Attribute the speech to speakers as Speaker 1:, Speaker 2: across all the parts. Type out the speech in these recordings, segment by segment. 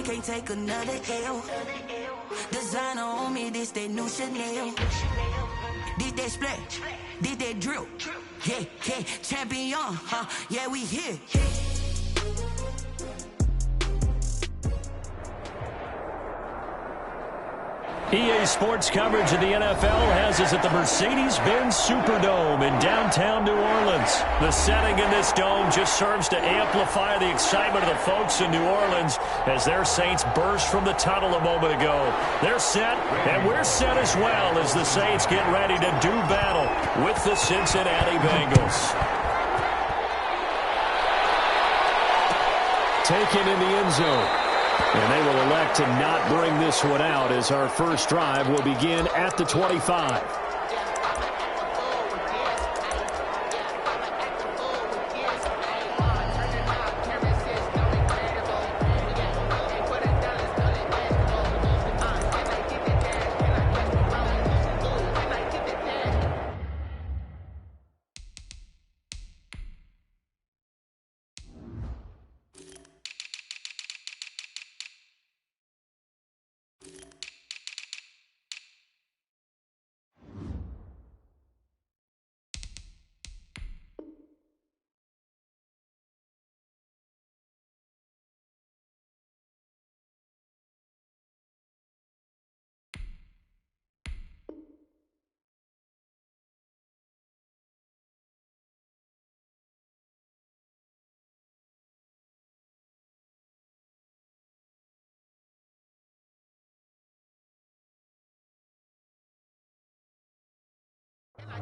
Speaker 1: can't take another L. Designer on me, this that new Chanel. This that splash, this that drill. Yeah, yeah, champion, yeah, we here.
Speaker 2: EA Sports coverage of the NFL has us at the Mercedes-Benz Superdome in downtown New Orleans. The setting in this dome just serves to amplify the excitement of the folks in New Orleans as their Saints burst from the tunnel a moment ago. They're set, and we're set as well as the Saints get ready to do battle with the Cincinnati Bengals. Taken in the end zone. And they will elect to not bring this one out as our first drive will begin at the 25.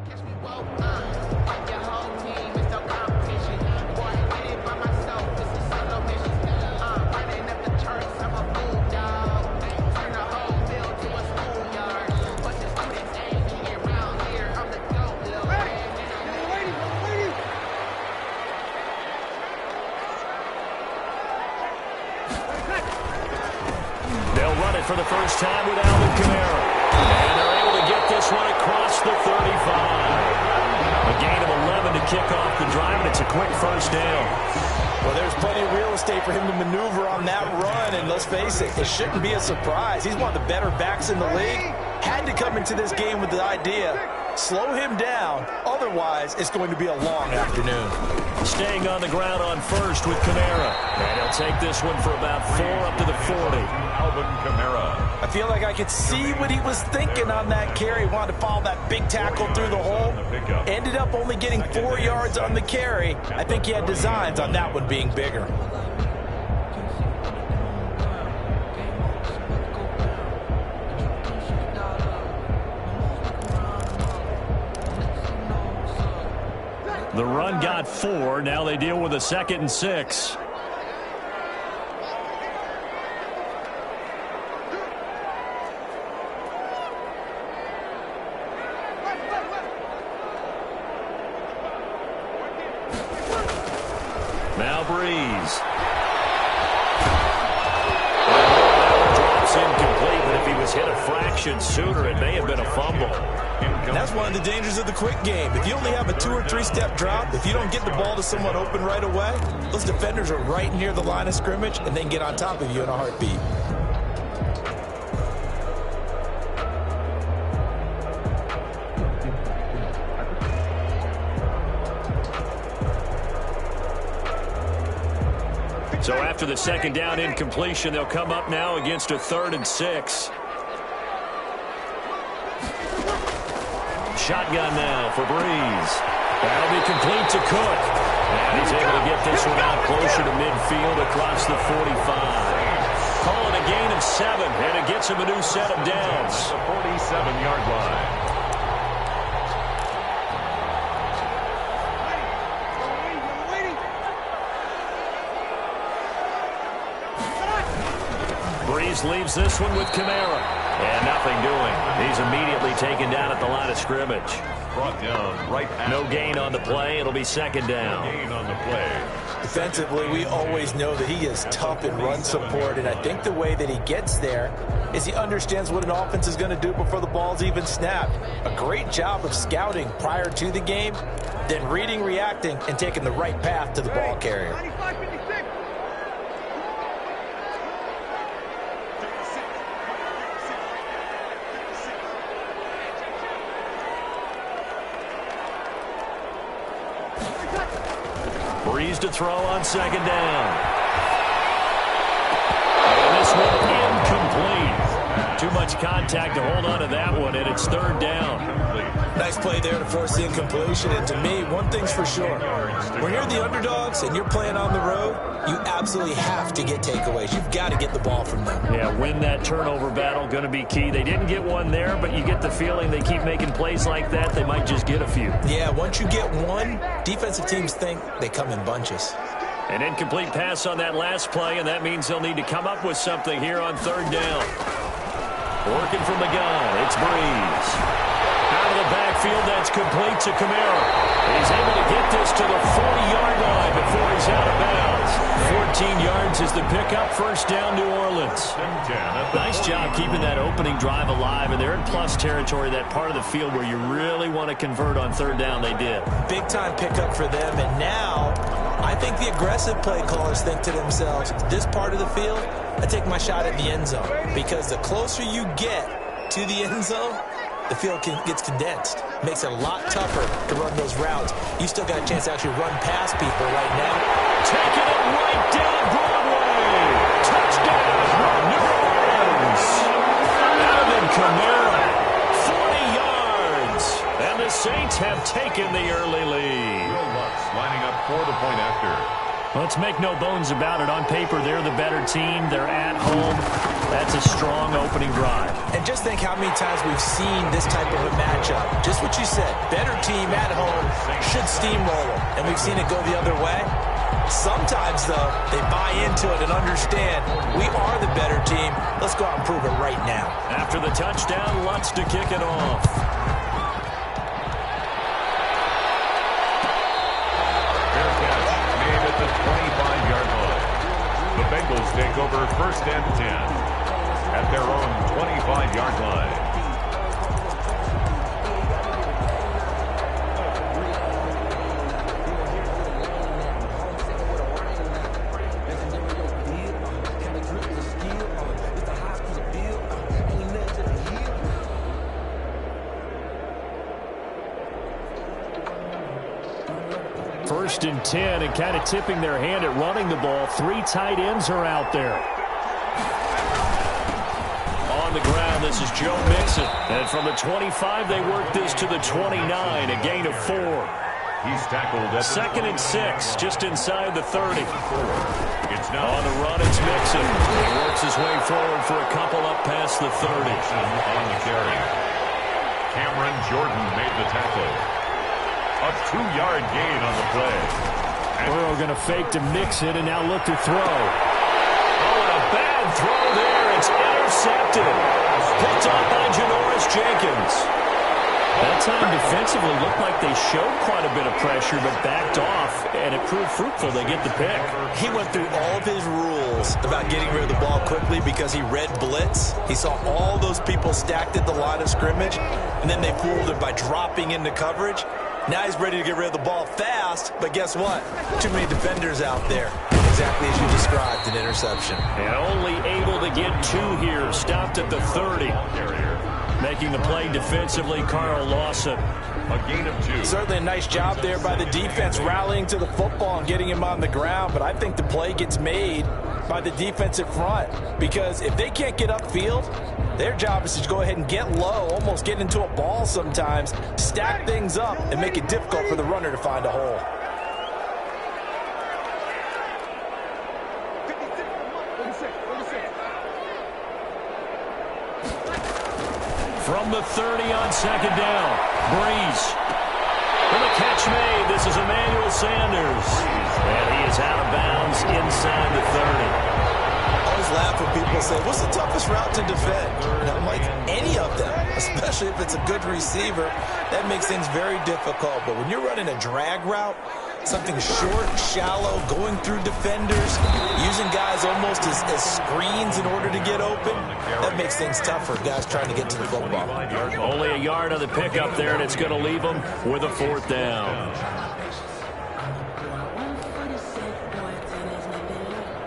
Speaker 3: Catch me woke up, your whole team is no competition. Boy, I did it by myself, this is solo mission. Running up the turns, I'm a fool, dog. Turn the whole field to a schoolyard. Bunch of students ain't around here, I'm the GOAT, little man.
Speaker 2: They'll run it for the first time with Alvin Kamara. And they're able to get this one across the 35. A gain of 11 to kick off the drive, and it's a quick first down.
Speaker 4: Well, there's plenty of real estate for him to maneuver on that run, and let's face it, it shouldn't be a surprise. He's one of the better backs in the league. Had to come into this game with the idea, slow him down, otherwise it's going to be a long afternoon.
Speaker 2: Staying on the ground on first with Kamara. And he'll take this one for about 4 up to the 40.
Speaker 5: Alvin Kamara.
Speaker 4: I feel like I could see what he was thinking on that carry. Wanted to follow that big tackle through the hole. Ended up only getting 4 yards on the carry. I think he had designs on that one being bigger.
Speaker 2: The run got 4. Now they deal with a 2nd and 6. Now Breeze. Drops incomplete, but if he was hit a fraction sooner, it may have been a fumble.
Speaker 4: And that's one of the dangers of the quick game. If you only have a 2 or 3 step drop, if you don't get the ball to someone open right away, those defenders are right near the line of scrimmage and then get on top of you in a heartbeat.
Speaker 2: So after the 2nd down incompletion, they'll come up now against a 3rd and 6. Shotgun now for Breeze. That'll be complete to Cook. And he's able to get this one out closer to midfield across the 45. Calling a gain of 7, and it gets him a new set of downs.
Speaker 5: The 47-yard line.
Speaker 2: Breeze leaves this one with Kamara. And nothing doing. He's immediately taken down at the line of scrimmage.
Speaker 5: Brought down right at
Speaker 2: no gain on the play. It'll be 2nd down.
Speaker 5: No gain on the play.
Speaker 4: Defensively, we always know that he is tough in run support, and I think the way that he gets there is he understands what an offense is going to do before the ball's even snapped. A great job of scouting prior to the game, then reading, reacting, and taking the right path to the ball carrier.
Speaker 2: Breeze to throw on second down. And this one incomplete. Too much contact to hold on to that one, and it's third down.
Speaker 4: Nice play there to force the incompletion. And to me, one thing's for sure. When you're the underdogs and you're playing on the road, you absolutely have to get takeaways. You've got to get the ball from them.
Speaker 2: Yeah, win that turnover battle, going to be key. They didn't get one there, but you get the feeling they keep making plays like that, they might just get a few.
Speaker 4: Yeah, once you get one, defensive teams think they come in bunches.
Speaker 2: An incomplete pass on that last play, and that means they'll need to come up with something here on third down. Working from the gun, it's Breeze. Out of the backfield, that's complete to Kamara. He's able to get this to the 40-yard line before he's out of bounds. 14 yards is the pickup, first down, New Orleans. Nice job keeping that opening drive alive, and they're in plus territory, that part of the field where you really want to convert on third down. They did.
Speaker 4: Big-time pickup for them, and now I think the aggressive play callers think to themselves, this part of the field, I take my shot at the end zone, because the closer you get to the end zone, the field gets condensed. Makes it a lot tougher to run those routes. You still got a chance to actually run past people right now.
Speaker 2: Taking it right down Broadway. Touchdown, New Orleans. Alvin Kamara, 40 yards. And the Saints have taken the early lead.
Speaker 5: Lining up for the point after.
Speaker 2: Let's make no bones about it. On paper, they're the better team. They're at home. That's a strong opening drive.
Speaker 4: And just think how many times we've seen this type of a matchup. Just what you said, better team at home should steamroll them. And we've seen it go the other way. Sometimes, though, they buy into it and understand we are the better team. Let's go out and prove it right now.
Speaker 2: After the touchdown, Lutz to kick it off.
Speaker 5: At the 25-yard line. The Bengals take over first and 10 at their own 25-yard line.
Speaker 2: First and 10, and kind of tipping their hand at running the ball. Three tight ends are out there. On the ground, this is Joe Mixon. And from the 25, they work this to the 29, a gain of 4.
Speaker 5: He's tackled at
Speaker 2: second and 6, just inside the 30.
Speaker 5: It's now
Speaker 2: on the run, it's Mixon. He works his way forward for a couple up past the 30.
Speaker 5: On the carry. Cameron Jordan made the tackle. A 2-yard gain on the play.
Speaker 2: Burrow going to fake to Mixon and now look to throw. Oh, and a bad throw there. It's intercepted. Picked off by Janoris Jenkins. That time defensively looked like they showed quite a bit of pressure but backed off, and it proved fruitful. They get the pick.
Speaker 4: He went through all of his rules about getting rid of the ball quickly because he read blitz. He saw all those people stacked at the line of scrimmage, and then they fooled him by dropping into coverage. Now he's ready to get rid of the ball fast, but guess what? Too many defenders out there. Exactly as you described, an interception.
Speaker 2: And only able to get 2 here. Stopped at the 30. Making the play defensively, Carl Lawson.
Speaker 5: A gain of 2.
Speaker 4: Certainly a nice job there by the defense rallying to the football and getting him on the ground, but I think the play gets made by the defensive front because if they can't get upfield, their job is to go ahead and get low, almost get into a ball sometimes, stack things up, and make it difficult for the runner to find a hole.
Speaker 2: From the 30 on second down, Breeze. And the catch made. This is Emmanuel Sanders. And he is out of bounds inside the 30.
Speaker 4: I always laugh when people say, what's the toughest route to defend? And I'm like, any of them, especially if it's a good receiver. That makes things very difficult. But when you're running a drag route, something short, shallow, going through defenders, using guys almost as screens in order to get open, that makes things tough for guys trying to get to the football.
Speaker 2: Only a yard on the pickup there, and it's going to leave them with a 4th down.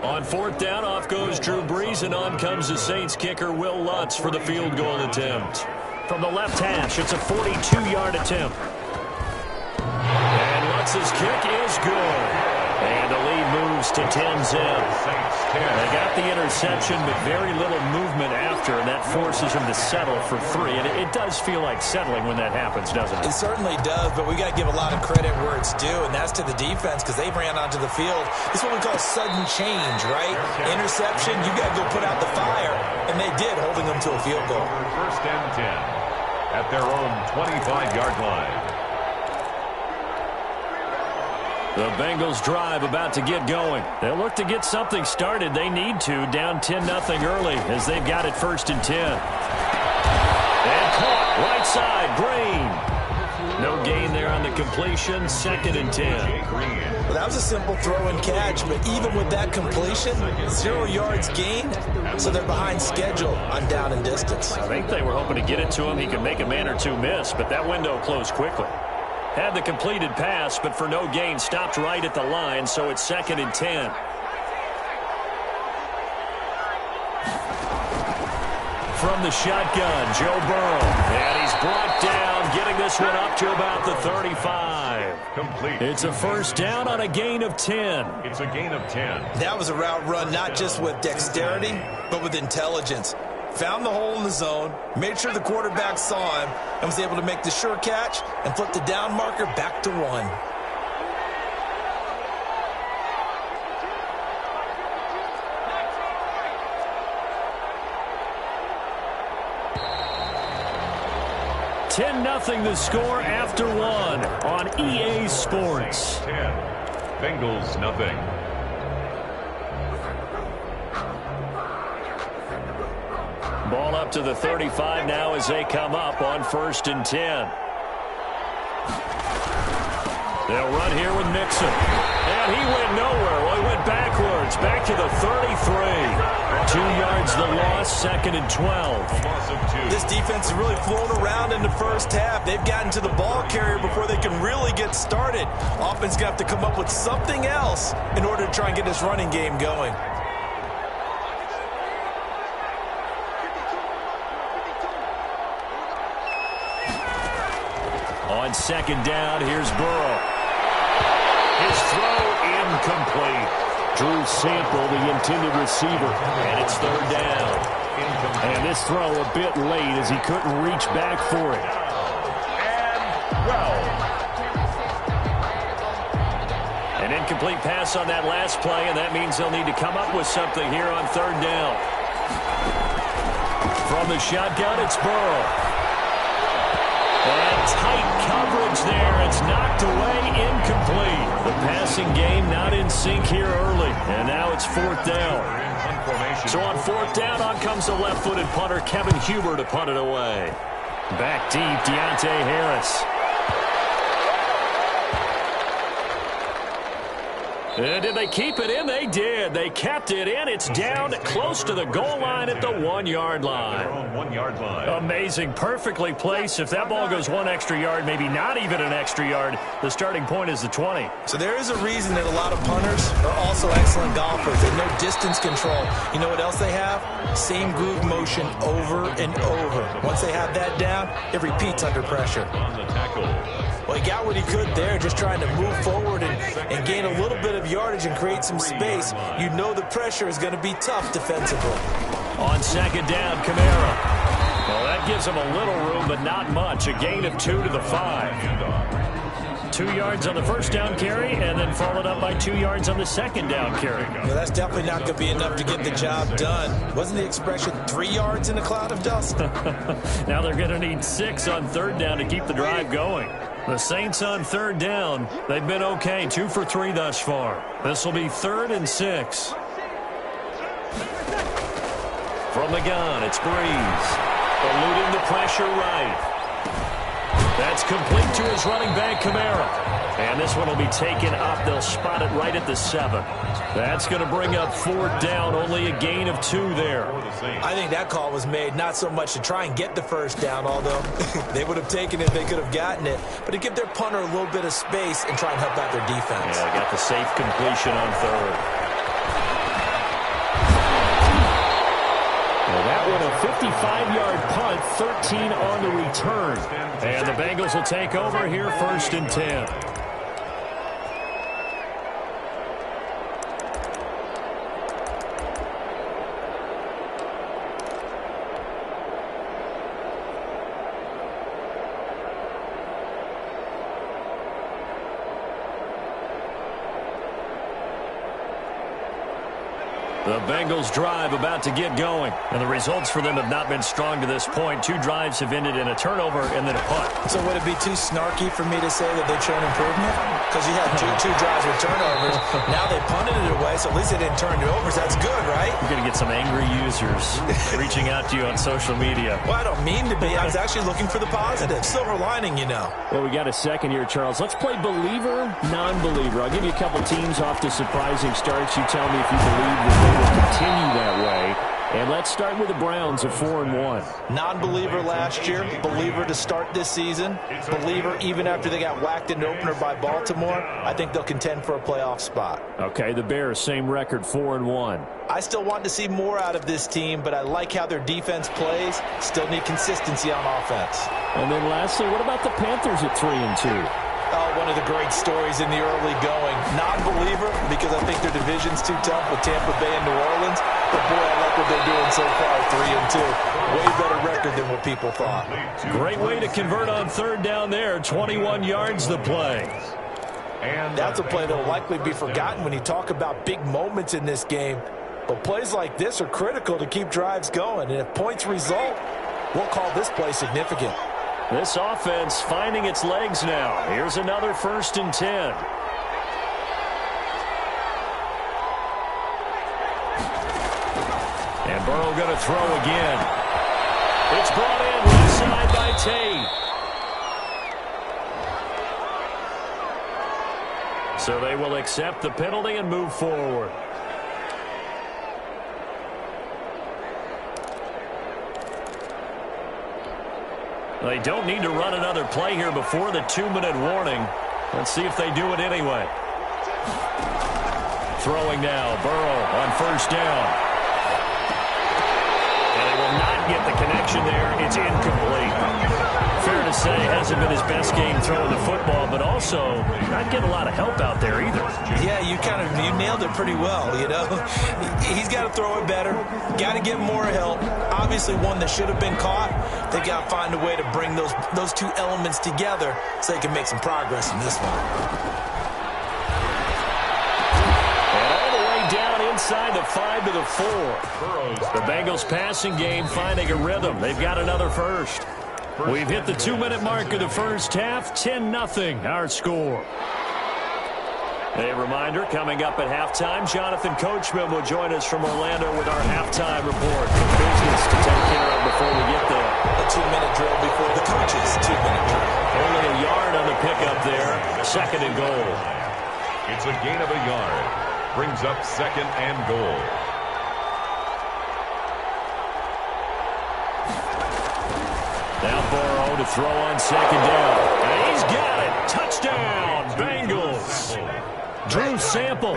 Speaker 2: On 4th down, off goes Drew Brees, and on comes the Saints kicker Will Lutz for the field goal attempt. From the left hash, it's a 42-yard attempt. And Lutz's kick is good. And the lead moves to 10-zip. They got the interception, but very little movement after, and that forces them to settle for 3. And it does feel like settling when that happens, doesn't it?
Speaker 4: It certainly does, but we got to give a lot of credit where it's due, and that's to the defense because they ran onto the field. It's what we call sudden change, right? Interception, you got to go put out the fire, and they did, holding them to a field goal.
Speaker 5: First and 10 at their own 25-yard line.
Speaker 2: The Bengals drive about to get going. They'll look to get something started. They need to, down 10-0 early as they've got it 1st and 10. And caught, right side, Green. No gain there on the completion, 2nd and 10.
Speaker 4: Well, that was a simple throw and catch, but even with that completion, 0 yards gained, so they're behind schedule on down and distance.
Speaker 2: I think they were hoping to get it to him. He could make a man or two miss, but that window closed quickly. Had the completed pass, but for no gain, stopped right at the line, so it's 2nd and 10. From the shotgun, Joe Burrow. And he's brought down, getting this one up to about the 35.
Speaker 5: Complete.
Speaker 2: It's a 1st down on a gain of 10.
Speaker 5: It's a gain of 10.
Speaker 4: That was a route run not just with dexterity, but with intelligence. Found the hole in the zone, made sure the quarterback saw him, and was able to make the sure catch and flip the down marker back to 1.
Speaker 2: Nothing the score after 1 on EA Sports.
Speaker 5: 10. Bengals nothing.
Speaker 2: Ball up to the 35 now as they come up on 1st and 10. They'll run here with Mixon. And he went nowhere. Well, he went backwards. Back to the 33. 2 yards the loss, 2nd and 12.
Speaker 5: Loss of 2.
Speaker 4: This defense has really flown around in the first half. They've gotten to the ball carrier before they can really get started. Offense got to come up with something else in order to try and get this running game going.
Speaker 2: On 2nd down, here's Burrow. His throw incomplete. Drew Sample, the intended receiver, and it's 3rd down. And this throw a bit late as he couldn't reach back for it.
Speaker 5: And
Speaker 2: An incomplete pass on that last play, and that means they'll need to come up with something here on 3rd down. From the shotgun, it's Burrow. And tight coverage there. It's knocked away, incomplete. The passing game not in sync here early. And now it's 4th down. So on 4th down, on comes the left-footed punter, Kevin Huber, to punt it away. Back deep, Deontay Harris. And did they keep it in? They did. They kept it in. It's down close to the goal line at the 1-yard line.
Speaker 5: 1-yard line.
Speaker 2: Amazing. Perfectly placed. If that ball goes 1 extra yard, maybe not even an extra yard, the starting point is the 20.
Speaker 4: So there is a reason that a lot of punters are also excellent golfers. They know distance control. You know what else they have? Same groove motion over and over. Once they have that down, it repeats under pressure.
Speaker 5: On the tackle.
Speaker 4: Well, he got what he could there, just trying to move forward and gain a little bit of yardage and create some space. You know the pressure is going to be tough defensively.
Speaker 2: On 2nd down, Kamara. Well, that gives him a little room, but not much. A gain of 2 to the 5. 2 yards on the 1st down carry, and then followed up by 2 yards on the 2nd down carry.
Speaker 4: Well, that's definitely not going to be enough to get the job done. Wasn't the expression 3 yards in a cloud of dust?
Speaker 2: Now they're going to need 6 on 3rd down to keep the drive going. The Saints on 3rd down. They've been okay, 2 for 3 thus far. This will be 3rd and 6. From the gun, it's Breeze. Eluding the pressure right. That's complete to his running back, Kamara. And this one will be taken up. They'll spot it right at the 7. That's going to bring up 4th down. Only a gain of 2 there.
Speaker 4: I think that call was made not so much to try and get the 1st down, although they would have taken it if they could have gotten it, but to give their punter a little bit of space and try and help out their defense.
Speaker 2: Yeah, got the safe completion on 3rd. Well, that one a 55-yard punt, 13 on the return. And the Bengals will take over here 1st and 10. Bengals drive about to get going. And the results for them have not been strong to this point. 2 drives have ended in a turnover and then a punt.
Speaker 4: So would it be too snarky for me to say that they've shown improvement? Because you had two drives with turnovers. Now they punted it away, so at least they didn't turn it over. So that's good, right?
Speaker 2: You're going to get some angry users reaching out to you on social media.
Speaker 4: Well, I don't mean to be. I was actually looking for the positive. Silver lining, you know.
Speaker 2: Well, we got a second here, Charles. Let's play believer, non-believer. I'll give you a couple teams off to surprising starts. You tell me if you believe that they will continue that way. And let's start with the Browns at 4-1.
Speaker 4: Non-believer last year, believer to start this season, believer even after they got whacked in the opener by Baltimore. I think they'll contend for a playoff spot.
Speaker 2: Okay, the Bears, same record, 4-1.
Speaker 4: I still want to see more out of this team, but I like how their defense plays. Still need consistency on offense.
Speaker 2: And then lastly, what about the Panthers at 3-2?
Speaker 4: Oh, one of the great stories in the early going. Non-believer because I think their division's too tough with Tampa Bay and New Orleans. But boy, I like what they're doing so far, 3-2. Way better record than what people thought.
Speaker 2: Great way to convert on third down there. 21 yards the play.
Speaker 4: And that's a play that will likely be forgotten when you talk about big moments in this game. But plays like this are critical to keep drives going. And if points result, we'll call this play significant.
Speaker 2: This offense finding its legs now. Here's another 1st and 10. And Burrow going to throw again. It's brought in left side by Tate. So they will accept the penalty and move forward. They don't need to run another play here before the 2-minute warning. Let's see if they do it anyway. Throwing now, Burrow on 1st down. And they will not get the connection there. It's incomplete. Fair to say, hasn't been his best game throwing the football, but also not getting a lot of help out there either.
Speaker 4: Yeah, you nailed it pretty well, you know. He's got to throw it better. Got to get more help. Obviously one that should have been caught. They got to find a way to bring those two elements together so they can make some progress in this one.
Speaker 2: And all the way down inside the 5 to the 4. The Bengals passing game finding a rhythm. They've got another first. We've hit the 2-minute mark of the first half. 10-0 our score. A reminder, coming up at halftime, Jonathan Coachman will join us from Orlando with our halftime report. Business to take care of before we get there.
Speaker 4: A 2-minute drill before the coaches' 2-minute drill.
Speaker 2: Only a yard on the pickup there. 2nd and goal.
Speaker 5: It's a gain of a yard. Brings up 2nd and goal.
Speaker 2: Now Burrow to throw on 2nd down. And he's got it. Touchdown, Bengals. Drew Sample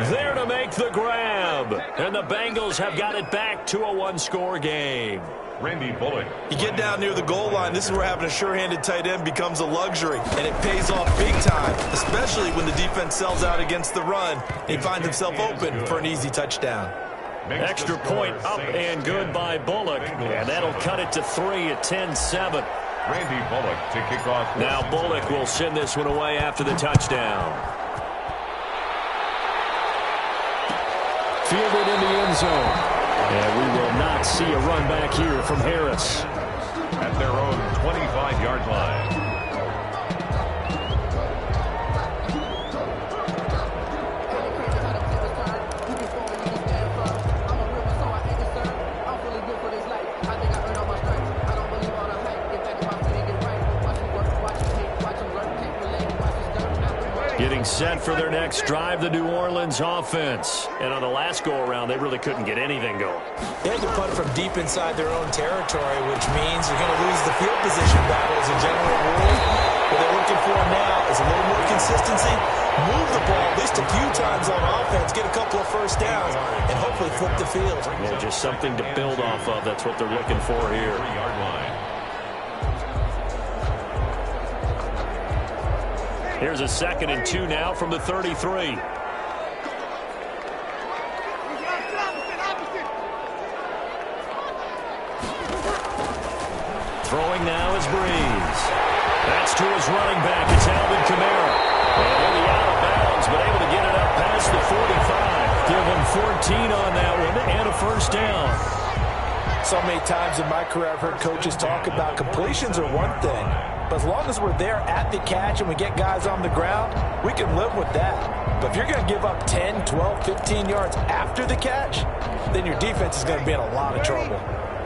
Speaker 2: there to make the grab. And the Bengals have got it back to a 1-score game.
Speaker 5: Randy Bullock.
Speaker 4: You get down near the goal line, this is where having a sure-handed tight end becomes a luxury. And it pays off big time, especially when the defense sells out against the run. He finds himself open for an easy touchdown.
Speaker 2: Extra point up and good by Bullock. And that'll cut it to 3 at 10-7.
Speaker 5: Randy Bullock to kick off.
Speaker 2: Now Bullock will send this one away after the touchdown. Fielded in the end zone. And we will not see a run back here from Harris.
Speaker 5: At their own 25-yard line.
Speaker 2: Getting set for their next drive, the New Orleans offense. And on the last go-around, they really couldn't get anything going.
Speaker 4: They had to punt from deep inside their own territory, which means you're going to lose the field position battle as a general rule. What they're looking for now is a little more consistency. Move the ball at least a few times on offense, get a couple of first downs, and hopefully flip the field.
Speaker 2: Yeah, just something to build off of. That's what they're looking for here.
Speaker 5: 3-yard line.
Speaker 2: Here's a 2nd and 2 now from the 33. Throwing now is Breeze. That's to his running back. It's Alvin Kamara. And he'll be out of bounds, but able to get it up past the 45. Give them 14 on that one and a first down.
Speaker 4: So many times in my career I've heard coaches talk about completions are one thing, but as long as we're there at the catch and we get guys on the ground, we can live with that. But if you're going to give up 10, 12, 15 yards after the catch, then your defense is going to be in a lot of trouble.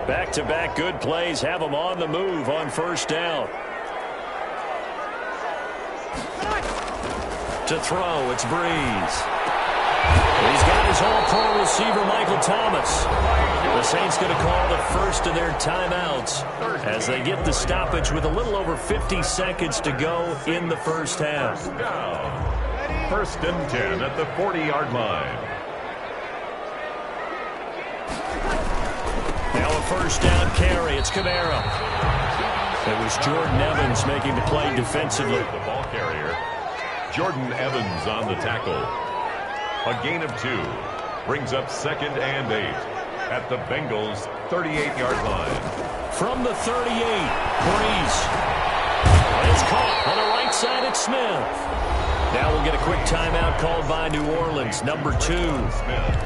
Speaker 2: Back-to-back good plays have them on the move on first down. To throw, it's Breeze. He's got his all-pro receiver, Michael Thomas. The Saints going to call the first of their timeouts as they get the stoppage with a little over 50 seconds to go in the first half.
Speaker 5: First and 10 at the 40-yard line.
Speaker 2: Now a first down carry. It's Kamara. It was Jordan Evans making the play defensively.
Speaker 5: The ball carrier, Jordan Evans on the tackle. A gain of 2 brings up 2nd and 8 at the Bengals' 38-yard line.
Speaker 2: From the 38, Breeze. It's caught on the right side at Smith. Now we'll get a quick timeout called by New Orleans, number 2,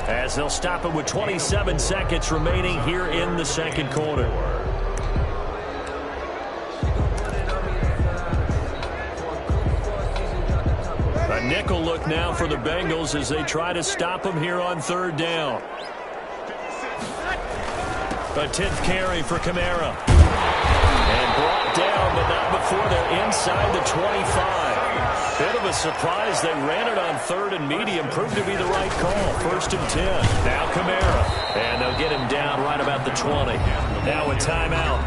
Speaker 2: as they'll stop it with 27 seconds remaining here in the second quarter. A nickel look now for the Bengals as they try to stop him here on third down. A 10th carry for Kamara. And brought down, but not before they're inside the 25. Bit of a surprise. They ran it on third and medium. Proved to be the right call. First and 10. Now Kamara. And they'll get him down right about the 20. Now a timeout.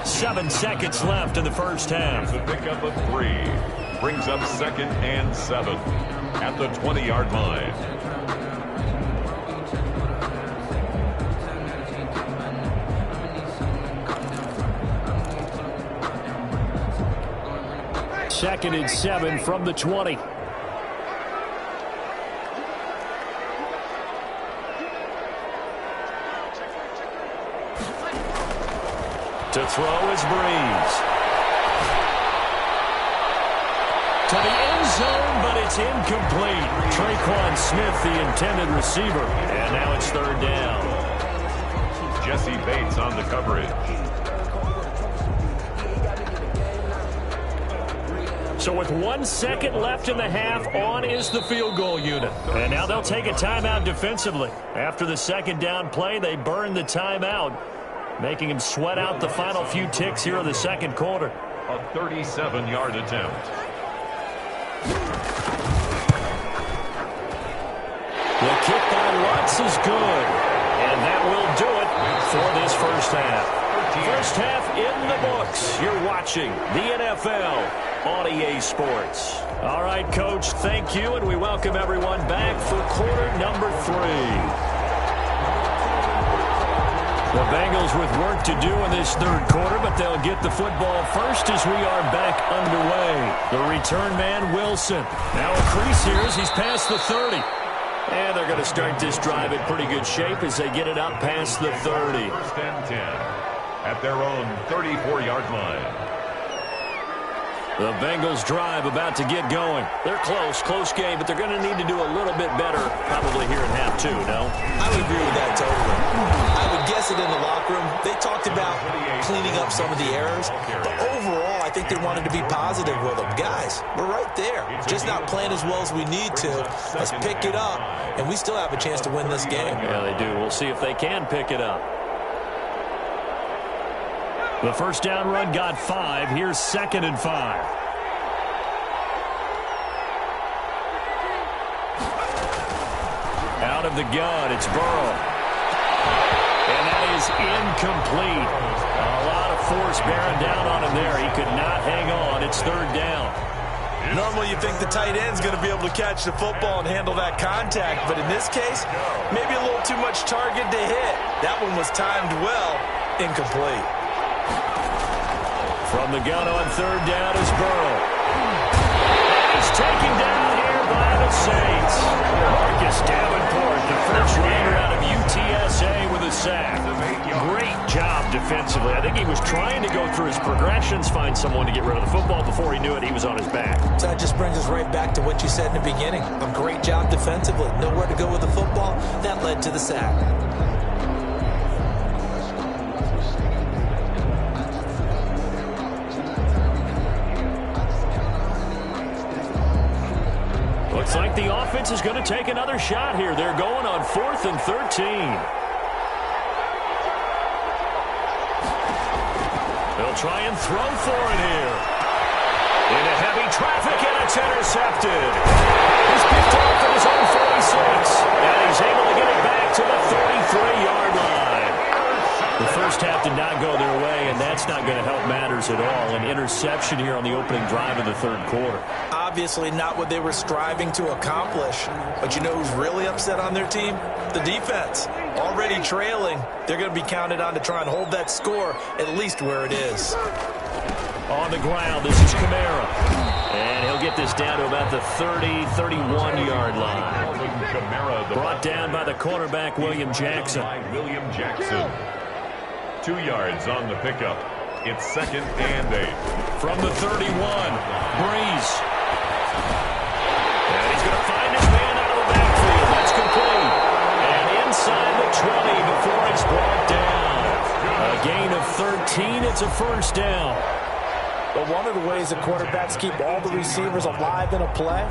Speaker 2: 7 seconds left in the first half.
Speaker 5: The pickup of 3 brings up 2nd and 7 at the 20-yard line.
Speaker 2: Second and 7 from the 20. To throw is Breeze. To the end zone, but it's incomplete. Traquan Smith, the intended receiver. And now it's third down.
Speaker 5: Jesse Bates on the coverage.
Speaker 2: So with 1 second left in the half, on is the field goal unit. And now they'll take a timeout defensively. After the second down play, they burn the timeout, making him sweat out the final few ticks here in the second quarter.
Speaker 5: A 37-yard attempt.
Speaker 2: The kick by Lutz is good. And that will do it for this first half. First half in the books. You're watching the NFL on EA Sports. All right, Coach, thank you, and we welcome everyone back for quarter number 3. The Bengals with work to do in this third quarter, but they'll get the football first as we are back underway. The return man, Wilson. Now a crease here as he's past the 30. And they're going to start this drive in pretty good shape as they get it up past the 30.
Speaker 5: First and 10 at their own 34-yard line.
Speaker 2: The Bengals drive about to get going. They're close game, but they're going to need to do a little bit better probably here in half 2, no?
Speaker 4: I would agree with that totally. I would guess it in the locker room. They talked about cleaning up some of the errors, but overall I think they wanted to be positive with them. Guys, we're right there. Just not playing as well as we need to. Let's pick it up, and we still have a chance to win this game.
Speaker 2: Yeah, they do. We'll see if they can pick it up. The first down run got 5. Here's 2nd and 5. Out of the gun, it's Burrow. And that is incomplete. A lot of force bearing down on him there. He could not hang on. It's third down.
Speaker 4: Normally you think the tight end's going to be able to catch the football and handle that contact, but in this case, maybe a little too much target to hit. That one was timed well, incomplete.
Speaker 2: From the gun on third down is Burrow. And he's taken down here by the Saints. Marcus Davenport, the first rounder out of UTSA with a sack. Great job defensively. I think he was trying to go through his progressions, find someone to get rid of the football. Before he knew it, he was on his back.
Speaker 4: So that just brings us right back to what you said in the beginning. A great job defensively. Nowhere to go with the football. That led to the sack.
Speaker 2: Looks like the offense is going to take another shot here. They're going on 4th and 13. They'll try and throw for it here. Into heavy traffic, and it's intercepted. He's picked off at his own 46, and he's able to get it back to the 33-yard line. The first half did not go their way, and that's not going to help matters at all. An interception here on the opening drive of the third quarter.
Speaker 4: Obviously not what they were striving to accomplish. But you know who's really upset on their team? The defense. Already trailing. They're going to be counted on to try and hold that score at least where it is.
Speaker 2: On the ground, this is Kamara. And he'll get this down to about the 30, 31-yard line. Brought down by the cornerback, William Jackson.
Speaker 5: 2 yards on the pickup. It's 2nd and 8.
Speaker 2: From the 31, Breeze. And he's going to find his man out of the backfield. That's complete. And inside the 20 before it's brought down. A gain of 13. It's a first down.
Speaker 4: But one of the ways the quarterbacks keep all the receivers alive in a play,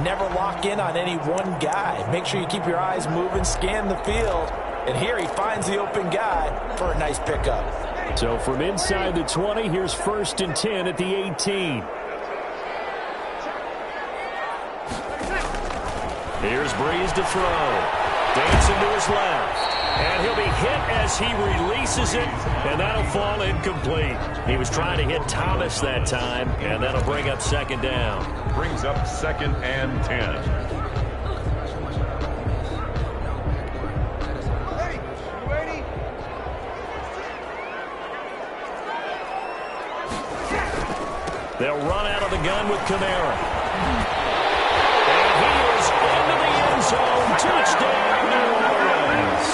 Speaker 4: never lock in on any one guy. Make sure you keep your eyes moving, scan the field. And here he finds the open guy for a nice pickup.
Speaker 2: So from inside the 20, here's 1st and 10 at the 18. Here's Breeze to throw. Dancing to his left. And he'll be hit as he releases it, and that'll fall incomplete. He was trying to hit Thomas that time, and that'll bring up 2nd down.
Speaker 5: Brings up 2nd and 10.
Speaker 2: They'll run out of the gun with Kamara. And he is into the end zone. Touchdown, New Orleans.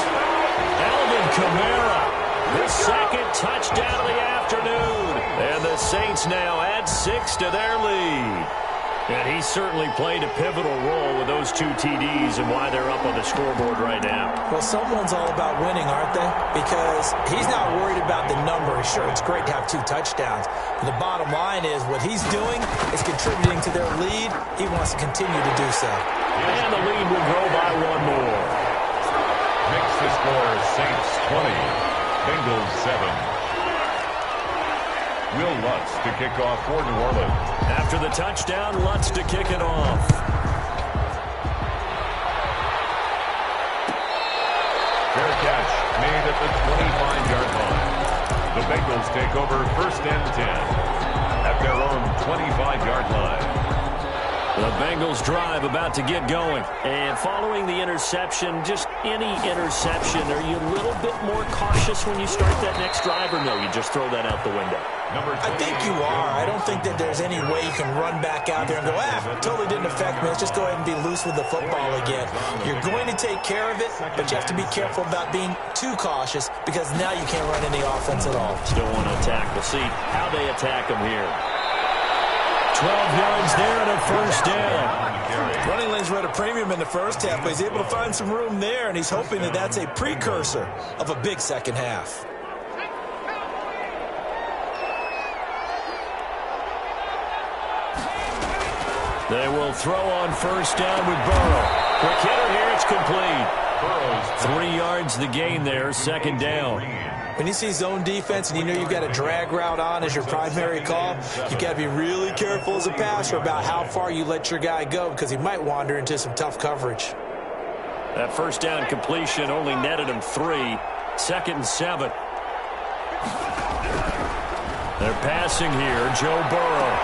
Speaker 2: Alvin Kamara, the 2nd touchdown of the afternoon. And the Saints now add 6 to their lead. And he certainly played a pivotal role with those 2 TDs and why they're up on the scoreboard right now.
Speaker 4: Well, someone's all about winning, aren't they? Because he's not worried about the number. Sure, it's great to have 2 touchdowns. But the bottom line is what he's doing is contributing to their lead. He wants to continue to do so.
Speaker 2: And the lead will grow by 1 more.
Speaker 5: Makes the score Saints 20, Bengals 7. Will Lutz to kick off for New Orleans.
Speaker 2: After the touchdown, Lutz to kick it off.
Speaker 5: Fair catch made at the 25-yard line. The Bengals take over 1st and 10 at their own 25-yard line.
Speaker 2: The Bengals drive about to get going. And following the interception, just any interception, are you a little bit more cautious when you start that next drive, or no, you just throw that out the window?
Speaker 4: I think you are. I don't think that there's any way you can run back out there and go, totally didn't affect me. Let's just go ahead and be loose with the football again. You're going to take care of it, but you have to be careful about being too cautious because now you can't run any offense at all.
Speaker 2: Still want to attack. We'll see how they attack them here. 12 yards there and a first down.
Speaker 4: Running lanes were at a premium in the first half, but he's able to find some room there, and he's hoping that that's a precursor of a big second half.
Speaker 2: They will throw on first down with Burrow. Quick hitter here, it's complete. 3 yards the gain there, 2nd down.
Speaker 4: When you see zone defense and you know you've got a drag route on as your primary call, you've got to be really careful as a passer about how far you let your guy go because he might wander into some tough coverage.
Speaker 2: That first down completion only netted him 3. 2nd and 7. They're passing here, Joe Burrow.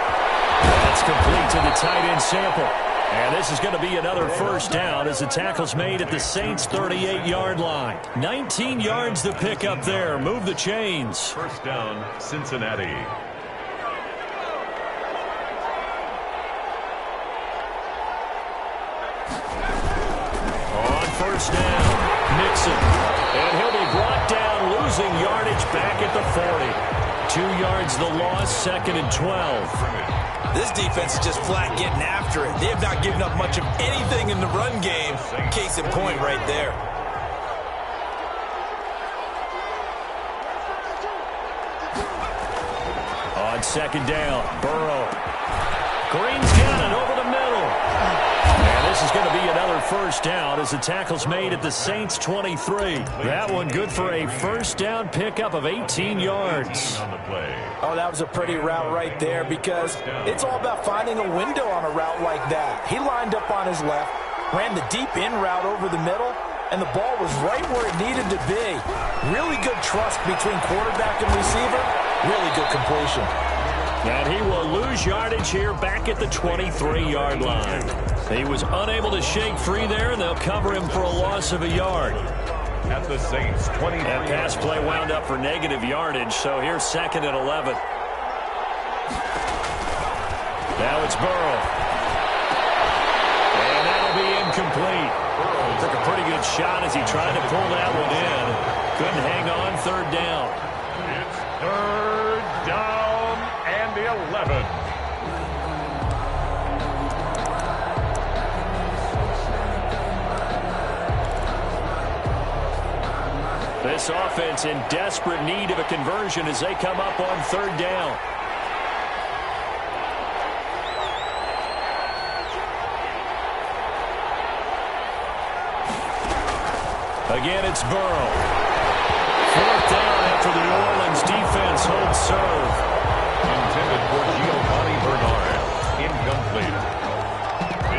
Speaker 2: That's complete to the tight end Sample. And this is going to be another first down as the tackle's made at the Saints' 38-yard line. 19 yards the pick up there. Move the chains.
Speaker 5: First down, Cincinnati.
Speaker 2: On first down, Mixon. And he'll be brought down, losing yardage back at the 40. 2 yards the loss, 2nd and 12.
Speaker 4: This defense is just flat getting after it. They have not given up much of anything in the run game. Case in point right there.
Speaker 2: On 2nd down, Burrow. Green's got it over the middle. And this is going to be another first down as the tackle's made at the Saints' 23. That one good for a first down pickup of 18 yards.
Speaker 4: Oh, that was a pretty route right there because it's all about finding a window on a route like that. He lined up on his left, ran the deep in route over the middle, and the ball was right where it needed to be. Really good trust between quarterback and receiver. Really good completion.
Speaker 2: And he will lose yardage here back at the 23-yard line. He was unable to shake free there, and they'll cover him for a loss of a yard.
Speaker 5: At the Saints' 23.
Speaker 2: That pass play wound up for negative yardage, so here's 2nd and 11. Now it's Burrow. And that'll be incomplete. Burrow took a pretty good shot as he tried to pull that one in. Couldn't hang on, 3rd down.
Speaker 5: It's 3rd down and 11.
Speaker 2: This offense in desperate need of a conversion as they come up on 3rd down. Again, it's Burrow. 4th down after the New Orleans defense holds serve.
Speaker 5: Intended for Giovanni Bernard. Incomplete.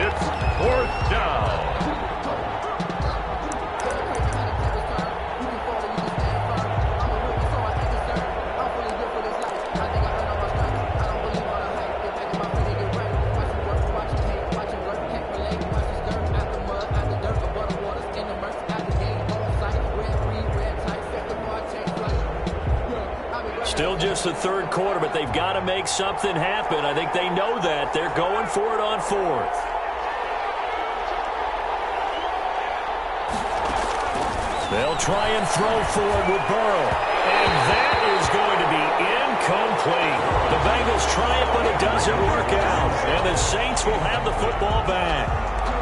Speaker 5: It's 4th down.
Speaker 2: Still just the 3rd quarter, but they've got to make something happen. I think they know that. They're going for it on 4th. They'll try and throw forward with Burrow. And that is going to be incomplete. The Bengals try it, but it doesn't work out. And the Saints will have the football back.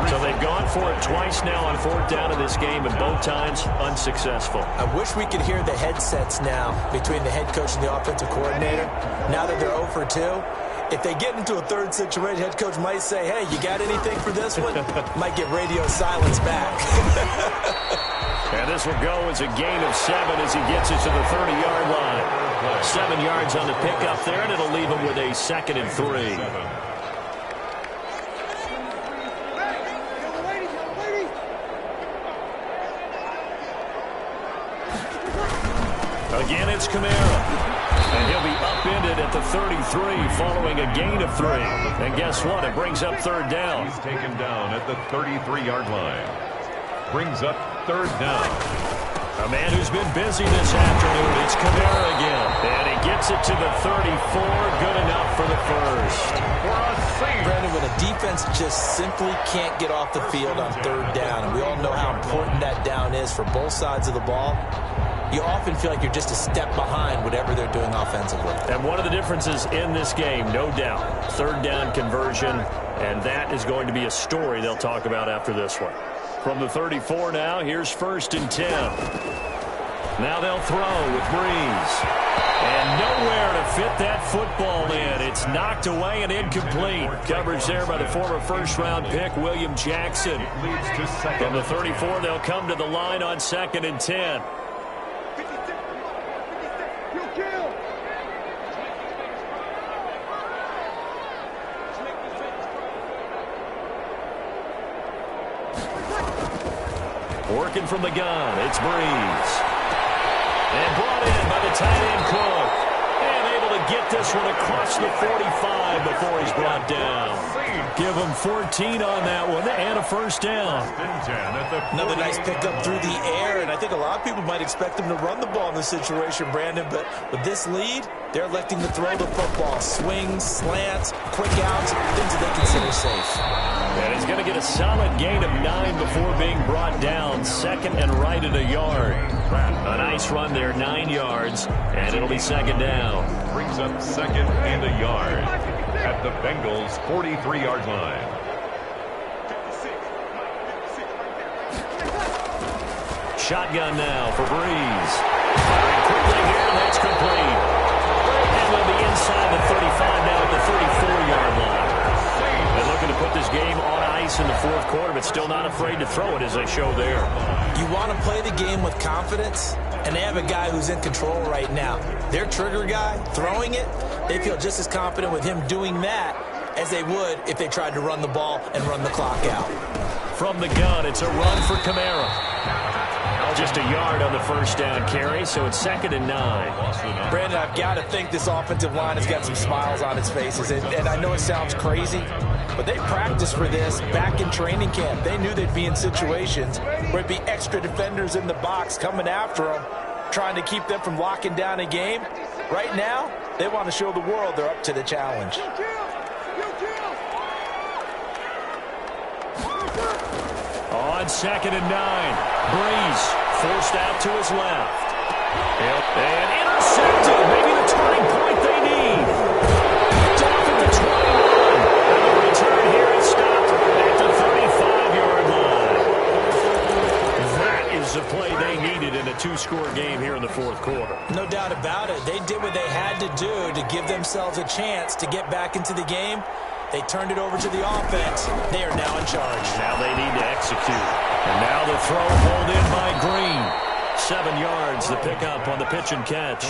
Speaker 2: So they've gone for it twice now on 4th down in this game, and both times unsuccessful.
Speaker 4: I wish we could hear the headsets now between the head coach and the offensive coordinator. Now that they're 0 for 2, if they get into a 3rd situation, head coach might say, hey, you got anything for this one? Might get radio silence back.
Speaker 2: And this will go as a gain of 7 as he gets it to the 30-yard line. 7 yards on the pickup there, and it'll leave him with a 2nd and 3. Again, it's Kamara. And he'll be upended at the 33 following a gain of 3. And guess what? It brings up 3rd down.
Speaker 5: He's taken down at the 33-yard line. Brings up 3rd down.
Speaker 2: A man who's been busy this afternoon. It's Kamara again. And he gets it to the 34. Good enough for the first.
Speaker 4: Brandon, when a defense just simply can't get off the field on 3rd down, and we all know how important that down is for both sides of the ball, you often feel like you're just a step behind whatever they're doing offensively.
Speaker 2: And one of the differences in this game, no doubt, 3rd down conversion, and that is going to be a story they'll talk about after this one. From the 34 now, here's 1st and 10. Now they'll throw with Breeze. And nowhere to fit that football in. It's knocked away and incomplete. Coverage there by the former first-round pick, William Jackson. From the 34, they'll come to the line on 2nd and 10. Working from the gun, it's Breeze. And brought in by the tight end Cook. And able to get this one across the 45 before he's brought down. Give him 14 on that one and a first down.
Speaker 4: Another nice pickup through the air, and I think a lot of people might expect him to run the ball in this situation, Brandon, but with this lead, they're electing to throw the football. Swings, slants, quick outs, things that they consider safe.
Speaker 2: And he's going to get a solid gain of 9 before being brought down. Second and right at a yard. A nice run there, 9 yards, and it'll be second down.
Speaker 5: Brings up second and a yard at the Bengals' 43-yard line.
Speaker 2: Shotgun now for Breeze. Quickly here, and that's complete. And we'll be inside the 35 now at the 34-yard line. They're looking to put this game on ice in the fourth quarter, but still not afraid to throw it as they show there.
Speaker 4: You want to play the game with confidence, and they have a guy who's in control right now. Their trigger guy, throwing it, they feel just as confident with him doing that as they would if they tried to run the ball and run the clock out.
Speaker 2: From the gun, it's a run for Kamara. Just a yard on the first down carry, so it's second and 9.
Speaker 4: Brandon, I've got to think this offensive line has got some smiles on its faces. And I know it sounds crazy, but they practiced for this back in training camp. They knew they'd be in situations where it'd be extra defenders in the box coming after them, trying to keep them from locking down a game. Right now, they want to show the world they're up to the challenge.
Speaker 2: On second and 9, Breeze forced out to his left. And intercepted. Maybe the turning point they need. Picked off at the 21. And the return here is stopped at the 35-yard line. That is the play they needed in a 2-score game here in the fourth quarter.
Speaker 4: No doubt about it. They did what they had to do to give themselves a chance to get back into the game. They turned it over to the offense. They are now in charge.
Speaker 2: Now they need to execute. And now the throw pulled in by Green. 7 yards, the pickup on the pitch and catch.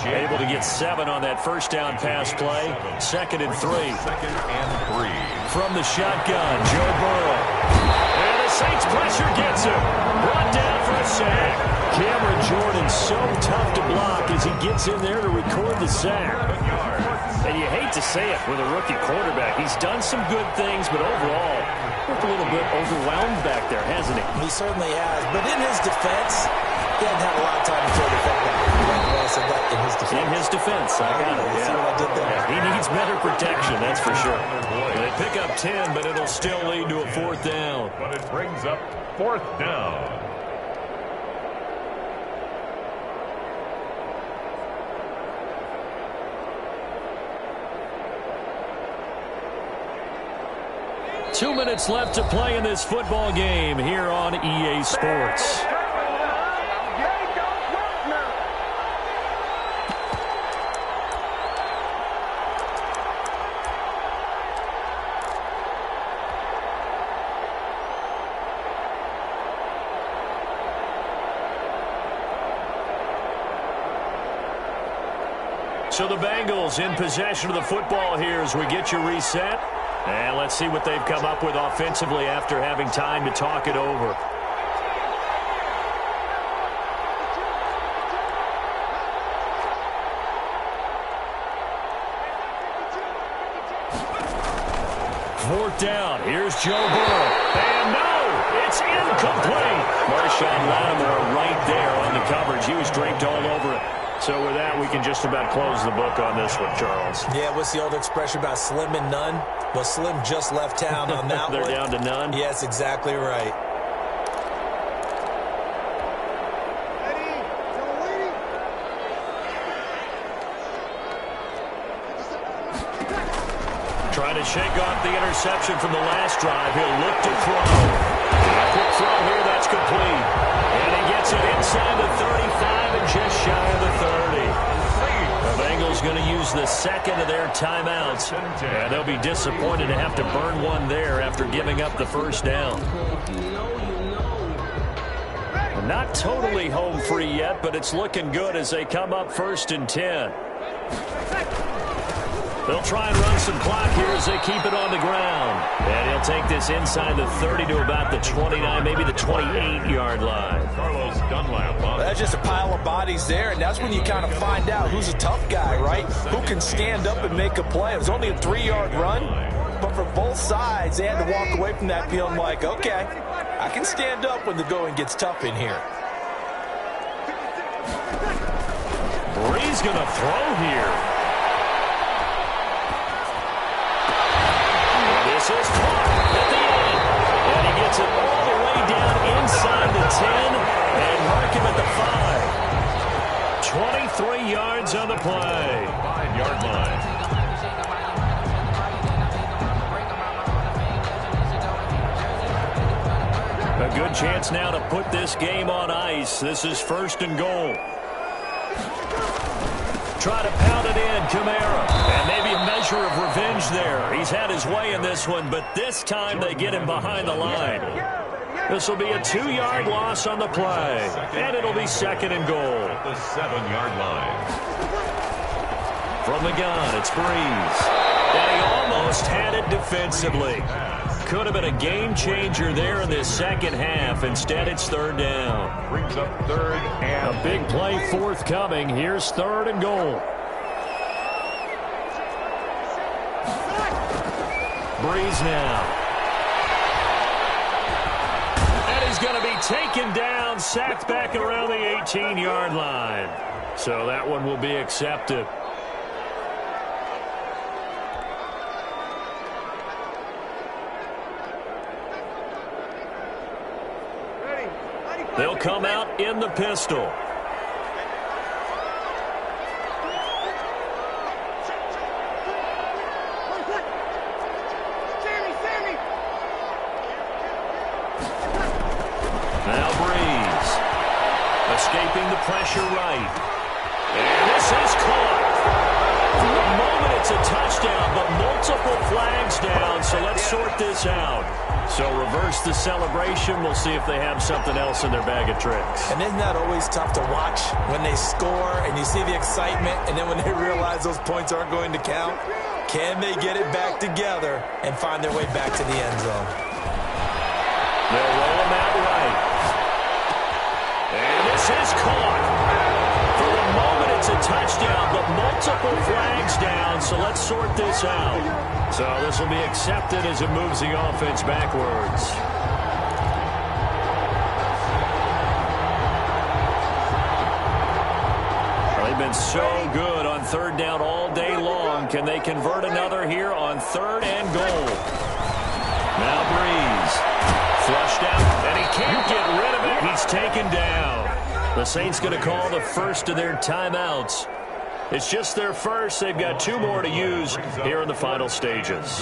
Speaker 2: Able to get 7 on that first down pass play. Second and 3. From the shotgun, Joe Burrow. And the Saints pressure gets him. Brought down for a sack. Cameron Jordan so tough to block as he gets in there to record the sack. And you hate to say it with a rookie quarterback. He's done some good things, but overall, looked a little bit overwhelmed back there, hasn't he?
Speaker 4: He certainly has. But in his defense, he hasn't had a lot of time to throw the football. I said that in his defense.
Speaker 2: In his defense, I got it.
Speaker 4: See what I did there?
Speaker 2: Yeah, he needs better protection, that's for sure. They pick up 10, but it'll still lead to a fourth down.
Speaker 5: But it brings up fourth down.
Speaker 2: Two minutes left to play in this football game here on EA Sports. So the Bengals in possession of the football here as we get you reset. And let's see what they've come up with offensively after having time to talk it over. Fourth down. Here's Joe Burrow. And no, it's incomplete. Marshawn Lattimore right there on the coverage. He was draped all over it. So with that, we can just about close the book on this one, Charles.
Speaker 4: Yeah, what's the old expression about slim and none? Well, Slim just left town on that
Speaker 2: They're
Speaker 4: one.
Speaker 2: down to none?
Speaker 4: Yes, exactly right.
Speaker 2: Trying to shake off the interception from the last drive. He'll look to throw. Quick throw here, that's complete. And he gets it inside the 35 and just shy of the 30. The Bengals going to use the second of their timeouts. And they'll be disappointed to have to burn one there after giving up the first down. Not totally home free yet, but it's looking good as they come up 1st and 10. They'll try and run some clock here as they keep it on the ground. And he'll take this inside the 30 to about the 29, maybe the 28-yard line.
Speaker 5: Carlos Dunlap.
Speaker 4: That's just a pile of bodies there, and that's when you kind of find out who's a tough guy, right? Who can stand up and make a play. It was only a 3-yard run, but for both sides, they had to walk away from that feeling like, okay, I can stand up when the going gets tough in here.
Speaker 2: Brees going to throw here. This is caught at the end. And he gets it all the way down inside the 10 and mark him at the 5. 23 yards on the play.
Speaker 5: 5-yard line.
Speaker 2: A good chance now to put this game on ice. This is 1st and goal. Try to pound it in, Kamara. And maybe a measure of revenge there. He's had his way in this one, but this time they get him behind the line. This will be a 2-yard loss on the play. And it'll be 2nd and goal.
Speaker 5: At the 7-yard line.
Speaker 2: From the gun, it's Brees. And he almost had it defensively. Could have been a game changer there in this second half. Instead, it's 3rd down.
Speaker 5: Brings up 3rd and
Speaker 2: a big play forthcoming. Here's 3rd and goal. Brees now. And he's going to be taken down, sacked back around the 18-yard line. So that one will be accepted. They'll come out in the pistol. Now Brees. Escaping the pressure right. And this is caught. For the moment, it's a touchdown, but multiple flags down, so let's sort this out. So reverse the celebration. We'll see if they have something else in their bag of tricks.
Speaker 4: And isn't that always tough to watch when they score and you see the excitement, and then when they realize those points aren't going to count? Can they get it back together and find their way back to the end zone?
Speaker 2: They'll roll them out right. And this is caught. For the moment, it's a touchdown, but multiple flags down, so let's sort this out. So this will be accepted as it moves the offense backwards. They've been so good on 3rd down all day long. Can they convert another here on 3rd and goal? Now Brees. Flushed out, and he can't get rid of it. He's taken down. The Saints going to call the first of their timeouts. It's just their first. They've got 2 more to use here in the final stages.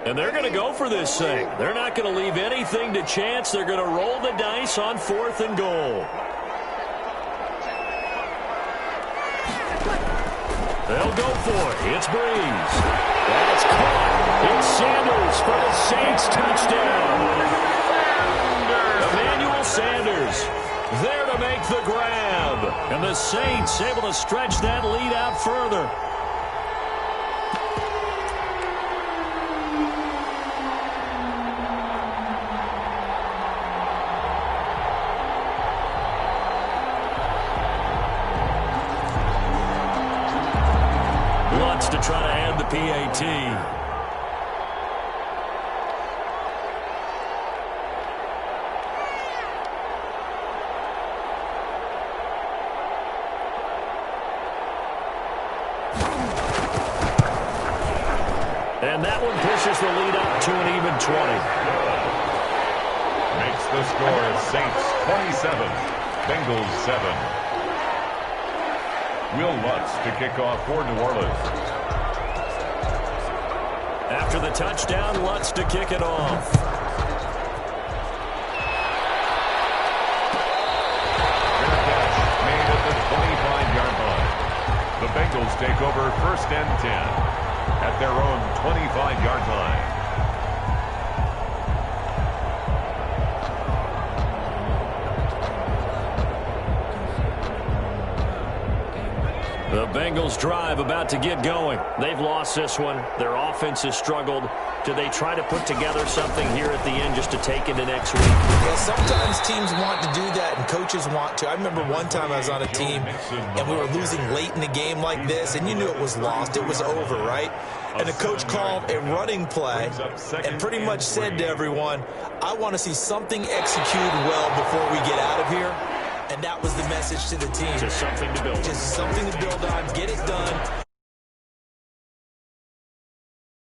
Speaker 2: And they're going to go for this thing. They're not going to leave anything to chance. They're going to roll the dice on 4th and goal. They'll go for it. It's Brees. That's caught. It's Sanders for the Saints touchdown. Emmanuel Sanders there to make the grab. And the Saints able to stretch that lead out further. To try to add the PAT. And that one pushes the lead up to an even 20.
Speaker 5: Makes the score Saints 27, Bengals 7. Will Lutz to kick off for New Orleans.
Speaker 2: After the touchdown, Lutz to kick it off.
Speaker 5: Fair catch made at the 25-yard line. The Bengals take over 1st and 10 at their own 25-yard line.
Speaker 2: The Bengals drive about to get going. They've lost this one. Their offense has struggled. Do they try to put together something here at the end just to take into next week?
Speaker 4: Yeah, sometimes teams want to do that and coaches want to. I remember one time I was on a team and we were losing late in a game like this, and you knew it was lost. It was over, right? And the coach called a running play and pretty much said to everyone, I want to see something executed well before we get out of here. And that was the message to the team.
Speaker 2: Just something to build on.
Speaker 4: Just something to build on, get it done,